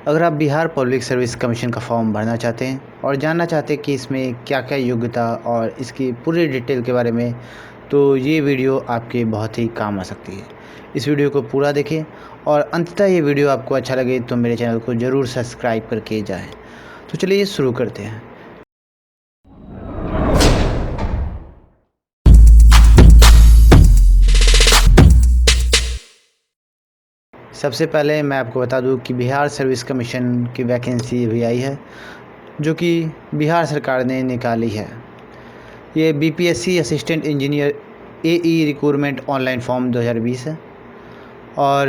अगर आप Bihar public service commission का फॉर्म भरना चाहते हैं और जानना चाहते हैं कि इसमें क्या क्या योग्यता और इसकी पूरी डिटेल के बारे में, तो ये वीडियो आपके बहुत ही काम आ सकती है। इस वीडियो को पूरा देखें और अंततः ये वीडियो आपको अच्छा लगे तो मेरे चैनल को ज़रूर सब्सक्राइब करके जाएं। तो चलिए शुरू करते हैं। सबसे पहले मैं आपको बता दूं कि बिहार सर्विस कमीशन की वैकेंसी अभी आई है, जो कि बिहार सरकार ने निकाली है। ये बीपीएससी असिस्टेंट इंजीनियर एई रिक्रूटमेंट ऑनलाइन फॉर्म 2020 है। और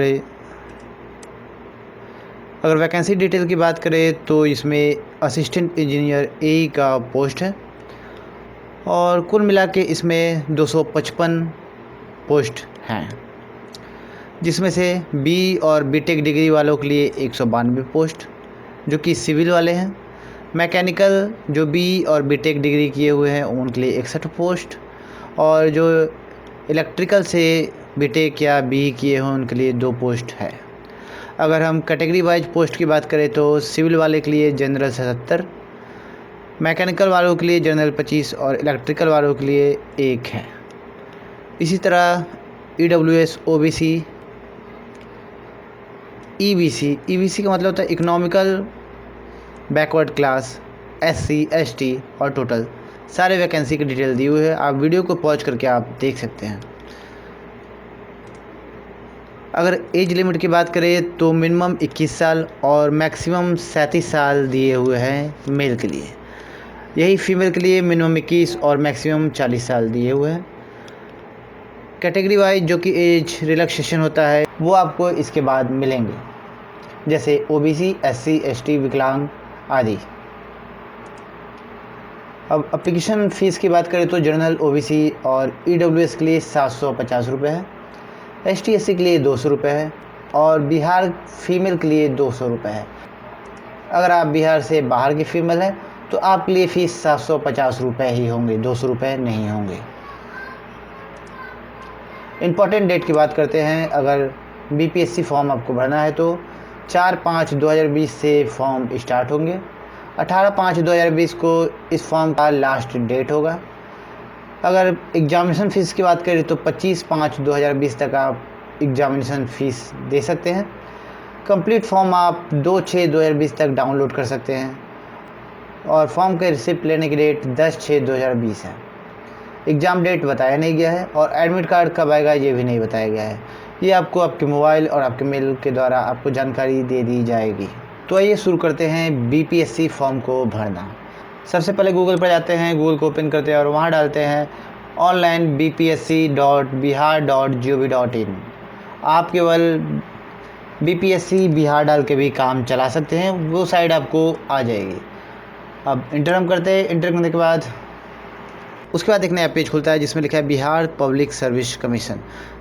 अगर वैकेंसी डिटेल की बात करें तो इसमें असिस्टेंट इंजीनियर एई का पोस्ट है और कुल मिला के इसमें 255 पोस्ट हैं, जिसमें से बी और बीटेक डिग्री वालों के लिए 192 पोस्ट जो कि सिविल वाले हैं। मैकेनिकल जो बी और बीटेक डिग्री किए हुए हैं उनके लिए 61 पोस्ट, और जो इलेक्ट्रिकल से बीटेक या बी किए हों उनके लिए 2 पोस्ट है। अगर हम कैटेगरी वाइज पोस्ट की बात करें तो सिविल वाले के लिए जनरल 77, मैकेनिकल वालों के लिए जनरल 25 और इलेक्ट्रिकल वालों के लिए 1 है। इसी तरह ईडब्ल्यूएस, ओबीसी, ईबीसी का मतलब होता है economical backward class, SC, ST और टोटल सारे वैकेंसी की डिटेल दी हुई है। आप वीडियो को पॉज करके आप देख सकते हैं। अगर एज लिमिट की बात करें तो मिनिमम 21 साल और मैक्सिमम 37 साल दिए हुए हैं मेल के लिए। यही फीमेल के लिए मिनिमम 21 और मैक्सिमम 40 साल दिए हुए हैं। कैटेगरी वाइज जो कि एज रिलैक्सेशन होता है वो आपको इसके बाद मिलेंगे, जैसे ओबीसी, एससी, एसटी, विकलांग आदि। अब एप्लीकेशन फ़ीस की बात करें तो जनरल, ओबीसी और ईडब्ल्यूएस के लिए 750 रुपये है, एसटी एससी के लिए 200 रुपये है और बिहार फीमेल के लिए 200 रुपये है। अगर आप बिहार से बाहर की फ़ीमेल हैं तो आपके लिए फ़ीस 750 रुपये ही होंगे, 200 रुपये नहीं होंगे। इम्पॉर्टेंट डेट की बात करते हैं। अगर बीपीएससी फॉर्म आपको भरना है तो 4/5/2020 से फॉर्म स्टार्ट होंगे। 18/5/2020 को इस फॉर्म का लास्ट डेट होगा। अगर एग्जामिनेशन फ़ीस की बात करें तो 25/5/2020 तक आप एग्जामिनेशन फ़ीस दे सकते हैं। कंप्लीट फॉर्म आप 2/6/2020 तक डाउनलोड कर सकते हैं और फॉर्म के रिसिप्ट लेने की डेट 10/6/2020 है। एग्ज़ाम डेट बताया नहीं गया है और एडमिट कार्ड कब आएगा ये भी नहीं बताया गया है। ये आपको आपके मोबाइल और आपके मेल के द्वारा आपको जानकारी दे दी जाएगी। तो आइए शुरू करते हैं बीपीएससी फॉर्म को भरना। सबसे पहले गूगल पर जाते हैं, गूगल को ओपन करते हैं और वहाँ डालते हैं onlinebpsc.bihar.gov.in। आप केवल बीपीएससी बिहार डाल के भी काम चला सकते हैं, वो साइट आपको आ जाएगी। अब इंटर हम करते हैं। इंटर करने के बाद उसके बाद एक नया पेज खुलता है जिसमें लिखा है Bihar public service commission.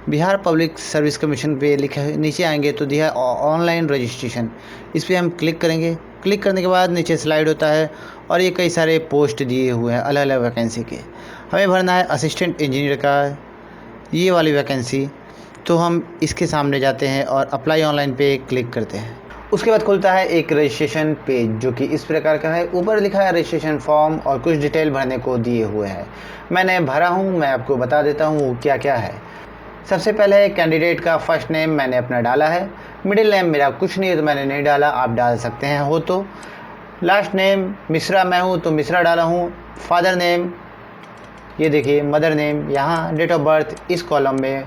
Bihar public service commission पे लिखा है, नीचे आएंगे तो दिया है ऑनलाइन रजिस्ट्रेशन। इस पर हम क्लिक करेंगे। क्लिक करने के बाद नीचे स्लाइड होता है और ये कई सारे पोस्ट दिए हुए हैं अलग अलग वैकेंसी के। हमें भरना है असिस्टेंट इंजीनियर का ये वाली वैकेंसी, तो हम इसके सामने जाते हैं और अप्लाई ऑनलाइन पे क्लिक करते हैं। उसके बाद खुलता है एक रजिस्ट्रेशन पेज जो कि इस प्रकार का है। ऊपर लिखा है रजिस्ट्रेशन फॉर्म और कुछ डिटेल भरने को दिए हुए हैं। मैंने भरा हूँ, मैं आपको बता देता हूँ क्या क्या है। सबसे पहले कैंडिडेट का फर्स्ट नेम मैंने अपना डाला है। मिडिल नेम मेरा कुछ नहीं है तो मैंने नहीं डाला, आप डाल सकते हैं हो तो। लास्ट नेम मिश्रा मैं हूँ तो मिश्रा डाला हूँ। फादर नेम ये देखिए, मदर नेम यहाँ, डेट ऑफ बर्थ इस कॉलम में,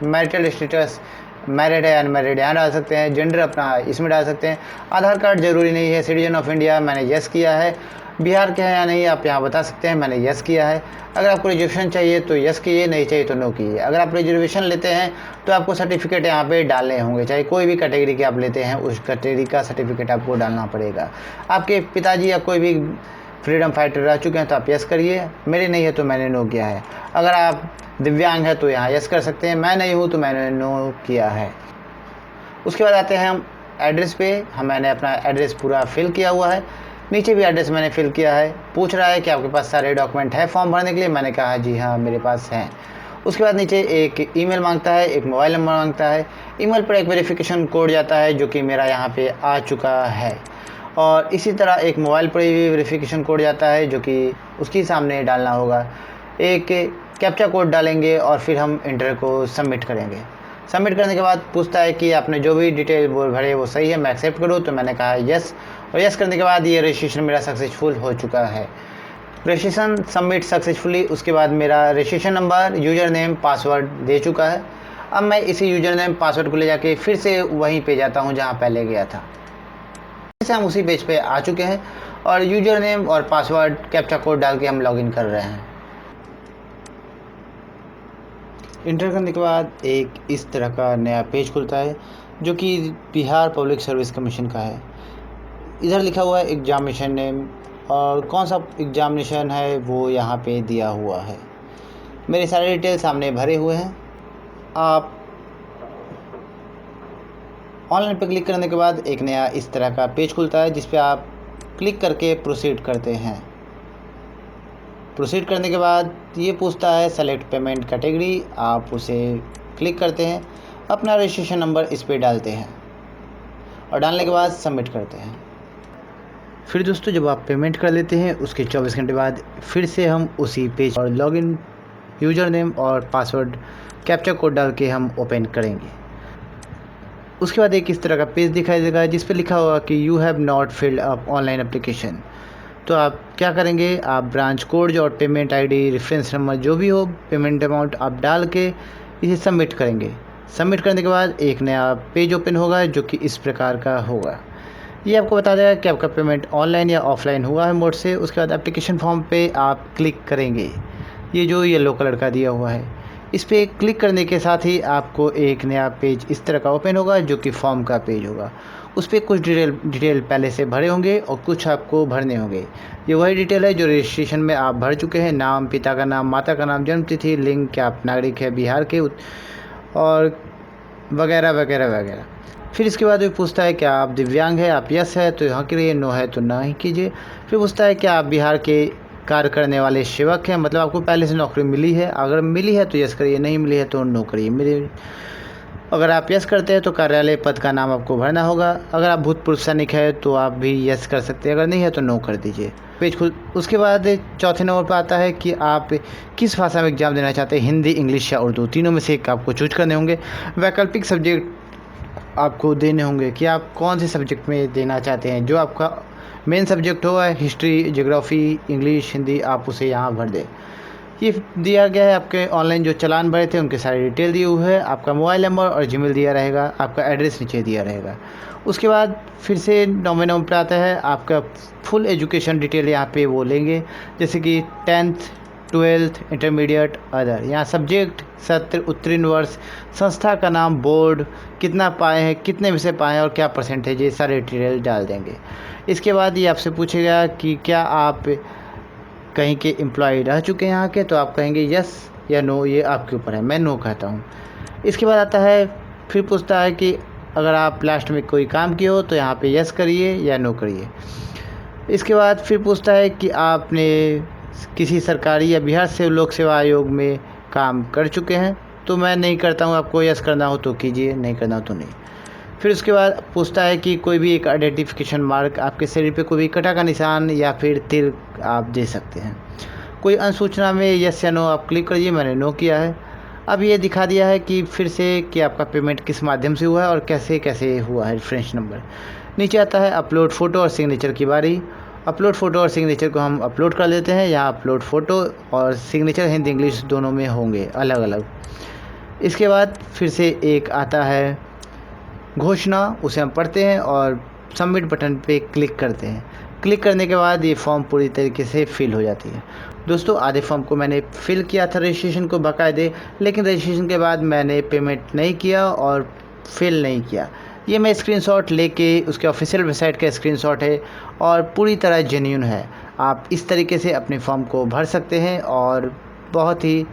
मैरिटल स्टेटस मैरिड है अनमैरिड यहाँ डाल सकते हैं, जेंडर अपना इसमें डाल सकते हैं। आधार कार्ड ज़रूरी नहीं है। सिटीजन ऑफ इंडिया मैंने यस किया है। बिहार के हैं या नहीं आप यहाँ बता सकते हैं, मैंने यस किया है। अगर आपको रिजर्वेशन चाहिए तो यस कीजिए, नहीं चाहिए तो नो कीजिए। अगर आप रिजर्वेशन लेते हैं तो आपको सर्टिफिकेट यहाँ पे डालने होंगे, चाहे कोई भी कैटेगरी के आप लेते हैं उस कैटेगरी का सर्टिफिकेट आपको डालना पड़ेगा। आपके पिताजी या कोई भी फ्रीडम फाइटर रह चुके हैं तो आप यस करिए, मेरे नहीं है तो मैंने नो किया है। अगर आप दिव्यांग है तो यहाँ यस कर सकते हैं, मैं नहीं हूँ तो मैंने नो किया है। उसके बाद आते हैं हम एड्रेस पे। मैंने अपना एड्रेस पूरा फिल किया हुआ है। नीचे भी एड्रेस मैंने फिल किया है। पूछ रहा है कि आपके पास सारे डॉक्यूमेंट है फॉर्म भरने के लिए, मैंने कहा जी हाँ मेरे पास हैं। उसके बाद नीचे एक ईमेल मांगता है, एक मोबाइल नंबर मांगता है। ईमेल पर एक वेरिफिकेशन कोड जाता है जो कि मेरा यहाँ पे आ चुका है, और इसी तरह एक मोबाइल पर भी वेरिफिकेशन कोड जाता है जो कि उसके सामने डालना होगा। एक कैप्चा कोड डालेंगे और फिर हम इंटर को सबमिट करेंगे। सबमिट करने के बाद पूछता है कि आपने जो भी डिटेल भरे वो सही है, मैं एक्सेप्ट करूँ, तो मैंने कहा यस, और यस करने के बाद ये रजिस्ट्रेशन मेरा सक्सेसफुल हो चुका है। Registration submit successfully. उसके बाद मेरा registration number, user name, password दे चुका है। अब मैं इसी यूज़र नेम पासवर्ड को ले जाके फिर से वहीं पे जाता हूँ जहाँ पहले गया था। जैसे हम उसी पेज पे आ चुके हैं और यूज़र नेम और पासवर्ड कैप्चा कोड डाल के हम लॉगिन कर रहे हैं। इंटर करने के बाद एक इस तरह का नया पेज खुलता है जो कि बिहार पब्लिक सर्विस कमीशन का है। इधर लिखा हुआ है एग्जामिनेशन नेम, और कौन सा एग्जामिनेशन है वो यहाँ पे दिया हुआ है। मेरे सारे डिटेल सामने भरे हुए हैं। आप ऑनलाइन पे क्लिक करने के बाद एक नया इस तरह का पेज खुलता है जिस पे आप क्लिक करके प्रोसीड करते हैं। प्रोसीड करने के बाद ये पूछता है सेलेक्ट पेमेंट कैटेगरी, आप उसे क्लिक करते हैं, अपना रजिस्ट्रेशन नंबर इस पे डालते हैं और डालने के बाद सबमिट करते हैं। फिर दोस्तों जब आप पेमेंट कर लेते हैं उसके 24 घंटे बाद फिर से हम उसी पेज और लॉगिन यूज़र नेम और पासवर्ड कैप्चा कोड डाल के हम ओपन करेंगे। उसके बाद एक इस तरह का पेज दिखाई देगा जिस पे लिखा होगा कि you have not filled up online application. तो आप क्या करेंगे, आप ब्रांच कोड और पेमेंट आईडी, रेफरेंस नंबर जो भी हो, पेमेंट अमाउंट आप डाल के इसे सबमिट करेंगे। सबमिट करने के बाद एक नया पेज ओपन होगा जो कि इस प्रकार का होगा। ये आपको बता देगा कि आपका पेमेंट ऑनलाइन या ऑफलाइन हुआ है मोड से। उसके बाद एप्लीकेशन फॉर्म पे आप क्लिक करेंगे, ये जो येलो कलर का दिया हुआ है इस पर क्लिक करने के साथ ही आपको एक नया पेज इस तरह का ओपन होगा जो कि फॉर्म का पेज होगा। उस पर कुछ डिटेल पहले से भरे होंगे और कुछ आपको भरने होंगे। ये वही डिटेल है जो रजिस्ट्रेशन में आप भर चुके हैं, नाम, पिता का नाम, माता का नाम, जन्म तिथि, लिंग, क्या आप नागरिक है बिहार के, और वगैरह वगैरह वगैरह। फिर इसके बाद वो पूछता है क्या आप दिव्यांग है, आप यस है तो यहाँ करिए, नो है तो ना ही कीजिए। फिर पूछता है क्या आप बिहार के कार्य करने वाले सेवक हैं, मतलब आपको पहले से नौकरी मिली है, अगर मिली है तो यस करिए, नहीं मिली है तो नो करिए। अगर आप यस करते हैं तो कार्यालय पद का नाम आपको भरना होगा। अगर आप भूतपूर्व सैनिक है तो आप भी यस कर सकते हैं, अगर नहीं है तो नो कर दीजिए। पेज खुल उसके बाद चौथे नंबर पर आता है कि आप किस भाषा में एग्ज़ाम देना चाहते हैं, हिंदी, इंग्लिश या उर्दू, तीनों में से एक आपको चूज करने होंगे। वैकल्पिक सब्जेक्ट आपको देने होंगे कि आप कौन से सब्जेक्ट में देना चाहते हैं। जो आपका मेन सब्जेक्ट होगा, हिस्ट्री, ज्योग्राफी, इंग्लिश, हिंदी, आप उसे यहाँ भर दें। ये दिया गया है आपके ऑनलाइन जो चालान भरे थे उनके सारे डिटेल दिए हुए हैं। आपका मोबाइल नंबर और जीमेल दिया रहेगा, आपका एड्रेस नीचे दिया रहेगा। उसके बाद फिर से 9वें नंबर पर आता है आपका फुल एजुकेशन डिटेल, यहाँ पे वो लेंगे जैसे कि 10th, 12th, इंटरमीडिएट, अदर। यहाँ सब्जेक्ट, सत्र, उत्तीर्ण वर्ष, संस्था का नाम, बोर्ड, कितना पाए हैं, कितने विषय पाए हैं और क्या परसेंटेज, ये सारे डिटेल डाल देंगे। इसके बाद ये आपसे पूछेगा कि क्या आप कहीं के एम्प्लॉय रह चुके हैं यहाँ के, तो आप कहेंगे यस या नो, ये आपके ऊपर है, मैं नो कहता हूँ। इसके बाद आता है फिर पूछता है कि अगर आप लास्ट में कोई काम किए हो तो यहाँ पे यस करिए या नो करिए। इसके बाद फिर पूछता है कि आपने किसी सरकारी या बिहार से लोक सेवा आयोग में काम कर चुके हैं, तो मैं नहीं करता हूँ, आपको यस करना हो तो कीजिए, नहीं करना हो तो नहीं। फिर उसके बाद पूछता है कि कोई भी एक आइडेंटिफिकेशन मार्क, आपके शरीर पे कोई भी कटा का निशान या फिर तिल आप दे सकते हैं। कोई अनुसूचना में यस या नो आप क्लिक करिए, मैंने नो किया है। अब ये दिखा दिया है कि फिर से कि आपका पेमेंट किस माध्यम से हुआ है और कैसे कैसे हुआ है, रेफरेंस नंबर। नीचे आता है अपलोड फ़ोटो और सिग्नेचर की बारी। अपलोड फ़ोटो और सिग्नेचर को हम अपलोड कर लेते हैं। यहाँ अपलोड फ़ोटो और सिग्नेचर हिंदी इंग्लिश दोनों में होंगे अलग अलग। इसके बाद फिर से एक आता है घोषणा, उसे हम पढ़ते हैं और सबमिट बटन पे क्लिक करते हैं। क्लिक करने के बाद ये फॉर्म पूरी तरीके से फिल हो जाती है। दोस्तों आधे फॉर्म को मैंने फिल किया था रजिस्ट्रेशन को बाकायदे, लेकिन रजिस्ट्रेशन के बाद मैंने पेमेंट नहीं किया और फिल नहीं किया। ये मैं स्क्रीनशॉट लेके उसके ऑफिशियल वेबसाइट का स्क्रीनशॉट है और पूरी तरह जेन्युइन है। आप इस तरीके से अपने फॉर्म को भर सकते हैं और बहुत ही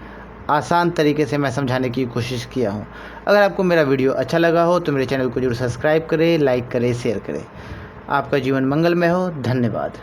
आसान तरीके से मैं समझाने की कोशिश किया हूँ। अगर आपको मेरा वीडियो अच्छा लगा हो तो मेरे चैनल को जरूर सब्सक्राइब करें, लाइक करें, शेयर करें। आपका जीवन मंगलमय हो। धन्यवाद।